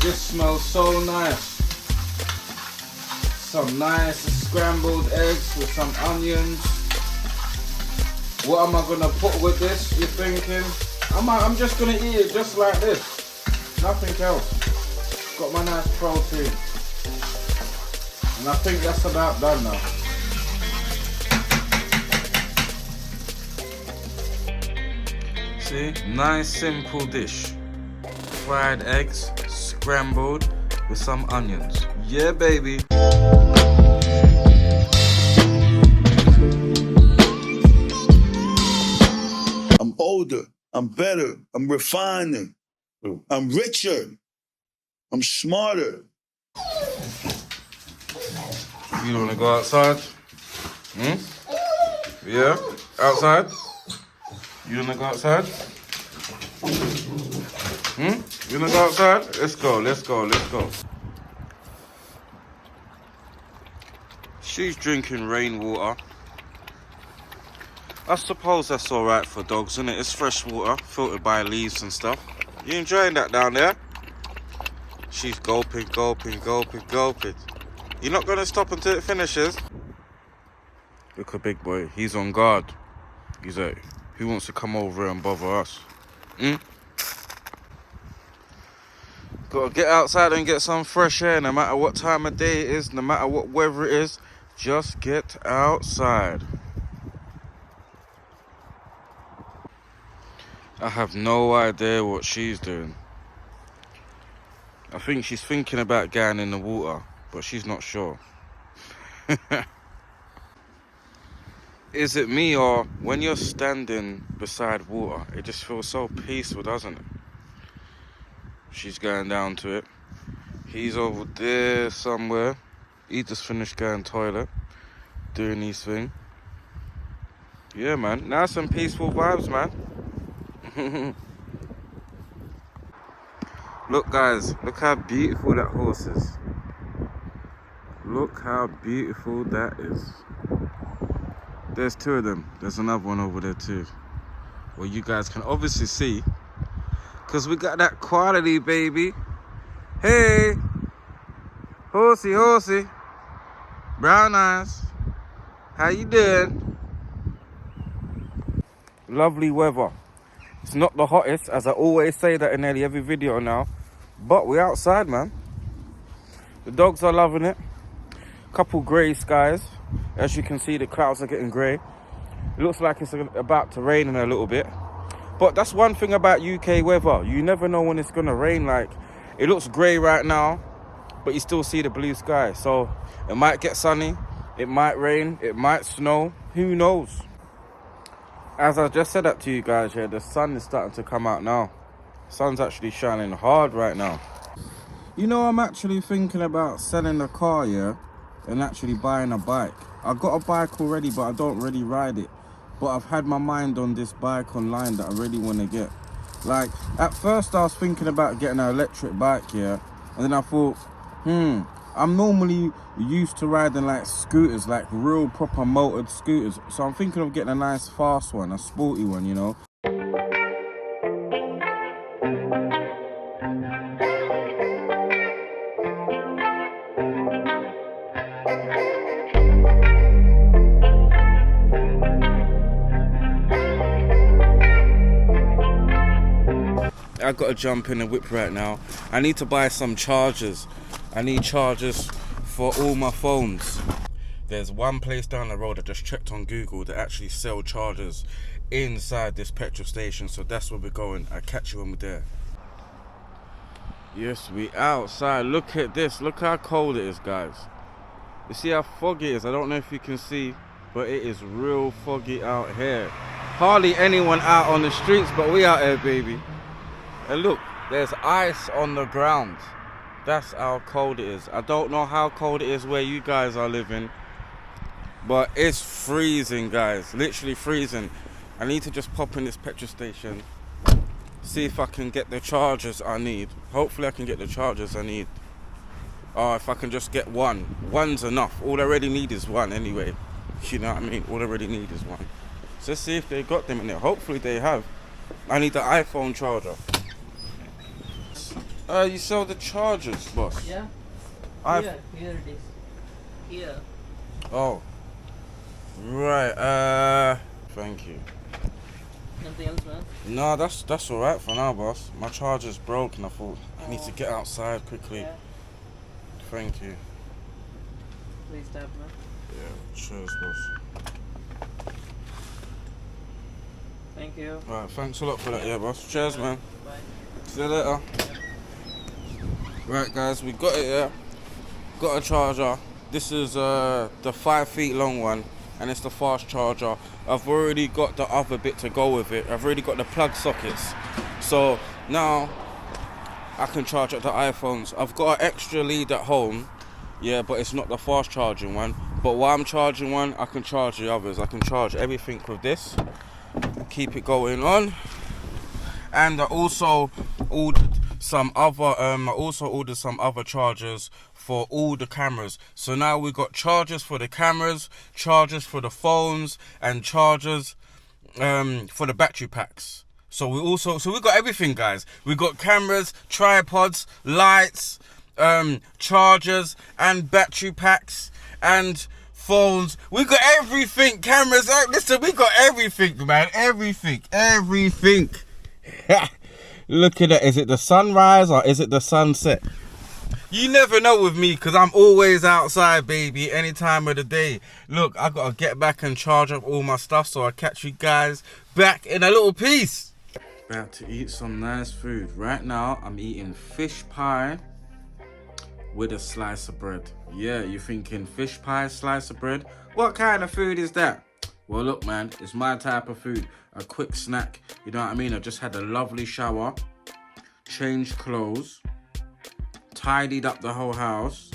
This smells so nice. Some nice scrambled eggs with some onions. What am I gonna put with this, you're thinking? I'm just gonna eat it just like this. Nothing else. Got my nice protein. And I think that's about done now. See, nice simple dish. Fried eggs, scrambled with some onions. Yeah, baby. I'm older, I'm better, I'm refining, I'm richer, I'm smarter. You don't wanna go outside? Yeah? Outside? You wanna go outside? You wanna go outside? Let's go, let's go, let's go. She's drinking rainwater. I suppose that's alright for dogs, isn't it? It's fresh water, filtered by leaves and stuff. You enjoying that down there? She's gulping, gulping, gulping, gulping. You're not gonna stop until it finishes? Look at big boy, he's on guard. He's like, who wants to come over and bother us? Gotta get outside and get some fresh air, no matter what time of day it is, no matter what weather it is, just get outside. I have no idea what she's doing. I think she's thinking about getting in the water, but she's not sure. Is it me, or when you're standing beside water, it just feels so peaceful, doesn't it? She's going down to it. He's over there somewhere. He just finished going toilet, doing his thing. Yeah, man. Nice and peaceful vibes, man. Look, guys. Look how beautiful that horse is. Look how beautiful that is. There's two of them. There's another one over there too. Well, you guys can obviously see, because we got that quality, baby. Hey, horsey, horsey, brown eyes, how you doing? Lovely weather. It's not the hottest, as I always say that in nearly every video now, but we're outside, man. The dogs are loving it. Couple grey skies. As you can see, the clouds are getting grey. It looks like it's about to rain in a little bit. But that's one thing about UK weather. You never know when it's going to rain. Like, it looks grey right now, but you still see the blue sky. So it might get sunny, it might rain, it might snow. Who knows? As I just said that to you guys here, the sun is starting to come out now. The sun's actually shining hard right now. You know, I'm actually thinking about selling the car, yeah, and actually buying a bike. I got a bike already, but I don't really ride it. but I've had my mind on this bike online that I really want to get. Like, at first I was thinking about getting an electric bike, yeah, and then I thought, I'm normally used to riding like scooters, like real proper motored scooters, so I'm thinking of getting a nice fast one, a sporty one, you know. I gotta jump in the whip right now. I need to buy some chargers. I need chargers for all my phones. There's one place down the road I just checked on Google that actually sell chargers inside this petrol station, so that's where we're going. I'll catch you when we're there. Yes, we outside. Look at this. Look how cold it is, guys. You see how foggy it is? I don't know if you can see, but it is real foggy out here. Hardly anyone out on the streets, but we out here, baby. And look, there's ice on the ground. That's how cold it is. I don't know how cold it is where you guys are living, but it's freezing, guys. Literally freezing. I need to just pop in this petrol station, see if I can get the chargers I need. Hopefully I can get the chargers I need. Or if I can just get one. One's enough. All I really need is one anyway. You know what I mean? All I really need is one. So let's see if they got them in there. Hopefully they have. I need the iPhone charger. You sell the chargers, boss? Yeah. Here it is. Here. Oh. Right. Thank you. Nothing else, man? No, that's alright for now, boss. My charger's broke and I thought I need to get outside quickly. Yeah. Thank you. Please tap, man. Yeah, cheers, boss. Thank you. Right, thanks a lot for that, yeah, boss. Cheers, man. Bye. See you later. Right, guys, we got it, yeah. Got a charger. This is the 5 feet long one, and it's the fast charger. I've already got the other bit to go with it. I've already got the plug sockets. So now I can charge up the iPhones. I've got an extra lead at home, yeah, but it's not the fast charging one. But while I'm charging one, I can charge the others. I can charge everything with this. Keep it going on. And I also ordered some other chargers for all the cameras. So now we got chargers for the cameras, chargers for the phones, and chargers for the battery packs. So we got everything, guys. We got cameras, tripods, lights, chargers, and battery packs, and phones. We got everything. Cameras. Listen, we got everything, man. Everything. Look at that. Is it the sunrise or is it the sunset? You never know with me, because I'm always outside, baby, any time of the day. Look, I gotta get back and charge up all my stuff, so I'll catch you guys back in a little piece. About to eat some nice food. Right now, I'm eating fish pie with a slice of bread. Yeah, you're thinking fish pie, slice of bread? What kind of food is that? Well, look, man, it's my type of food. A quick snack, you know what I mean? I just had a lovely shower, changed clothes, tidied up the whole house,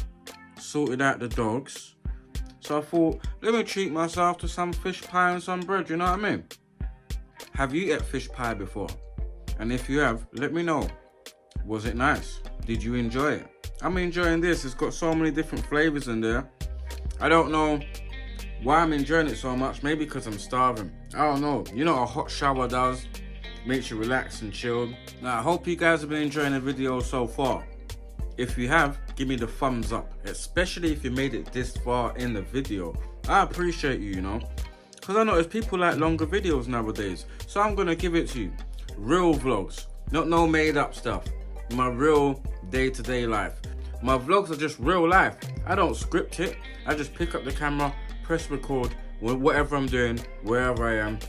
sorted out the dogs. So I thought, let me treat myself to some fish pie and some bread, you know what I mean? Have you ate fish pie before? And if you have, let me know. Was it nice? Did you enjoy it? I'm enjoying this. It's got so many different flavors in there. I don't know why I'm enjoying it so much. Maybe because I'm starving. I don't know. You know what a hot shower does? Makes you relax and chilled. Now, I hope you guys have been enjoying the video so far. If you have, give me the thumbs up. Especially if you made it this far in the video. I appreciate you, you know. Because I notice people like longer videos nowadays. So I'm going to give it to you. Real vlogs. Not no made up stuff. My real day-to-day life. My vlogs are just real life. I don't script it. I just pick up the camera, press record, whatever I'm doing, wherever I am,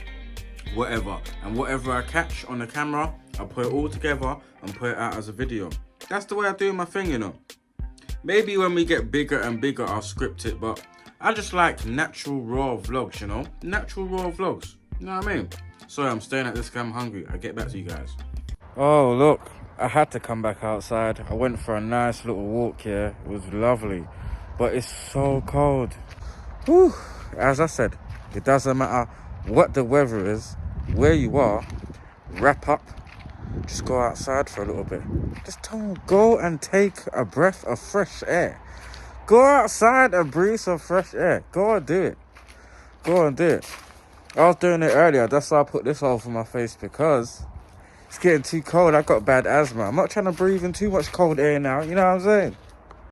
whatever. And whatever I catch on the camera, I put it all together and put it out as a video. That's the way I do my thing, you know. Maybe when we get bigger and bigger, I'll script it, but I just like natural, raw vlogs, you know. Natural, raw vlogs. You know what I mean? Sorry, I'm staring at this because I'm hungry. I'll get back to you guys. Oh, look. I had to come back outside. I went for a nice little walk here. It was lovely. But it's so cold. Whew. As I said, it doesn't matter what the weather is, where you are, wrap up, just go outside for a little bit. Just tell them, go and take a breath of fresh air. Go outside and breathe some fresh air. Go and do it. Go and do it. I was doing it earlier. That's why I put this over my face, because it's getting too cold. I got bad asthma. I'm not trying to breathe in too much cold air now. You know what I'm saying?